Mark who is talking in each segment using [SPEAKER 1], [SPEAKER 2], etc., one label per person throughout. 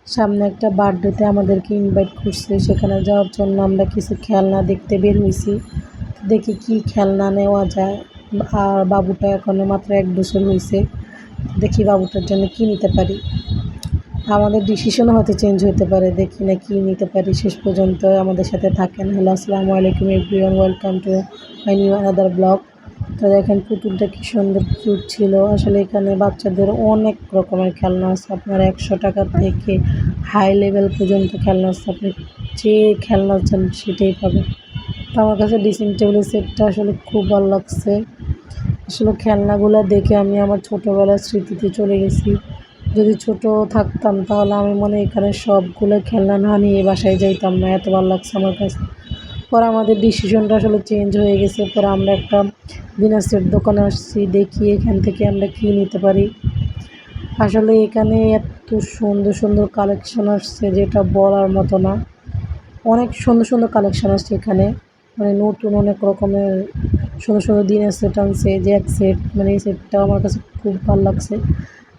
[SPEAKER 1] সামনে একটা বার্থডেতে আমাদেরকে ইনভাইট করছে, সেখানে যাওয়ার জন্য আমরা কিছু খেলনা দেখতে বের হয়েছি। দেখি কি খেলনা নেওয়া যায়। আর বাবুটা এখনো মাত্র 1 বছর হয়েছে, দেখি বাবুটার জন্য কি নিতে পারি। আমাদের ডিসিশনও হয়তো চেঞ্জ হতে পারে, দেখি না কি নিতে পারি। শেষ পর্যন্ত আমাদের সাথে থাকেন। হ্যালো, আসসালামু আলাইকুম everyone, welcome to my new another blog. তো দেখেন পুতুলটা কি সুন্দর কিউট ছিল। আসলে এখানে বাচ্চাদের অনেক রকমের খেলনা আছে, আপনার 100 টাকা থেকে হাই লেভেল পর্যন্ত খেলনা আছে। আপনি যে খেলনা চান সেটাই পাবেন। তো আমার কাছে ড্রেসিং টেবিলের সেটটা আসলে খুব ভালো লাগছে। আসলে খেলনাগুলো দেখে আমি আমার ছোটোবেলার স্মৃতিতে চলে গেছি। যদি ছোট থাকতাম তাহলে আমি মনে হয় এখানে সবগুলো খেলনা না নিয়ে বাসায় যাইতাম না, এত ভালো লাগছে আমার কাছে। পরে আমাদের ডিসিশনটা আসলে চেঞ্জ হয়ে গেছে। পরে আমরা একটা ডিনার সেট দোকানে আসছি, দেখি এখান থেকে আমরা কী নিতে পারি। আসলে এখানে এত সুন্দর সুন্দর কালেকশন আসছে যেটা বলার মতো না। অনেক সুন্দর সুন্দর কালেকশন আসছে এখানে, মানে নতুন অনেক রকমের সুন্দর সুন্দর ডিনার সেট আনছে। যে এক সেট, মানে এই সেটটা আমার কাছে খুব ভালো লাগছে।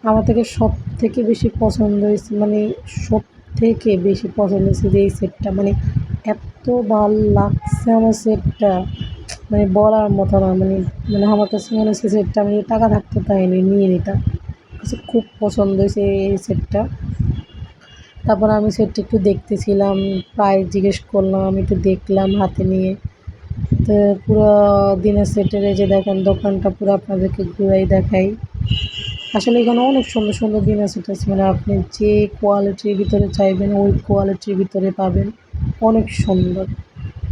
[SPEAKER 1] আমার থেকে সব থেকে বেশি পছন্দ হয়েছে, মানে সব থেকে বেশি পছন্দ হয়েছে যে এই সেটটা, মানে এত ভাল লাগছে আমার সেটটা, মানে বলার মতো না। মানে মানে আমার কাছে মনে হচ্ছে সেটটা আমি টাকা থাকতো তাই নিয়ে নিতাম। কাছে খুব পছন্দ হয়েছে এই সেটটা। তারপর আমি সেটটা একটু দেখতেছিলাম, প্রাইস জিজ্ঞেস করলাম, আমি একটু দেখলাম হাতে নিয়ে। তো পুরো দিনের সেটের এই যে দেখেন দোকানটা পুরো আপনাদেরকে ঘুরাই দেখাই। আসলে এখানে অনেক সুন্দর সুন্দর ডিনার সেট আছে, মানে আপনি যে কোয়ালিটির ভিতরে চাইবেন ওই কোয়ালিটির ভিতরে পাবেন। অনেক সুন্দর।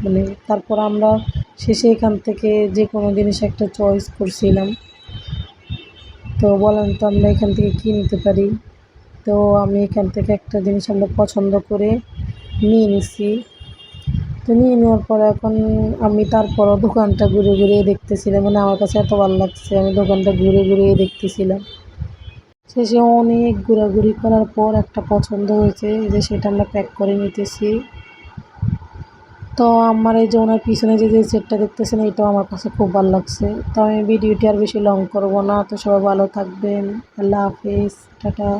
[SPEAKER 1] মানে তারপর আমরা শেষে এখান থেকে যে কোনো জিনিস একটা চয়েস করছিলাম। তো বলেন তো আমরা এখান থেকে কী নিতে পারি। তো আমি এখান থেকে একটা জিনিস আমরা পছন্দ করে নিয়ে নিছি। তো নিয়ে নেওয়ার পরে এখন আমি তারপরও দোকানটা ঘুরে ঘুরে দেখতেছিলাম, মানে আমার কাছে এত ভালো লাগছে আমি দোকানটা ঘুরে ঘুরে দেখতেছিলাম। শেষে অনেক ঘোরাঘুরি করার পর একটা পছন্দ হয়েছে, যে সেটা আমরা প্যাক করে নিতেছি। তো আমার এই যে ওনার পিছনে যে সেটটা দেখতেছেন এটাও আমার কাছে খুব ভালো লাগছে। তো আমি ভিডিওটি আর বেশি লং করব না। তো সবাই ভালো থাকবেন। আল্লাহ হাফেজ, টাটা।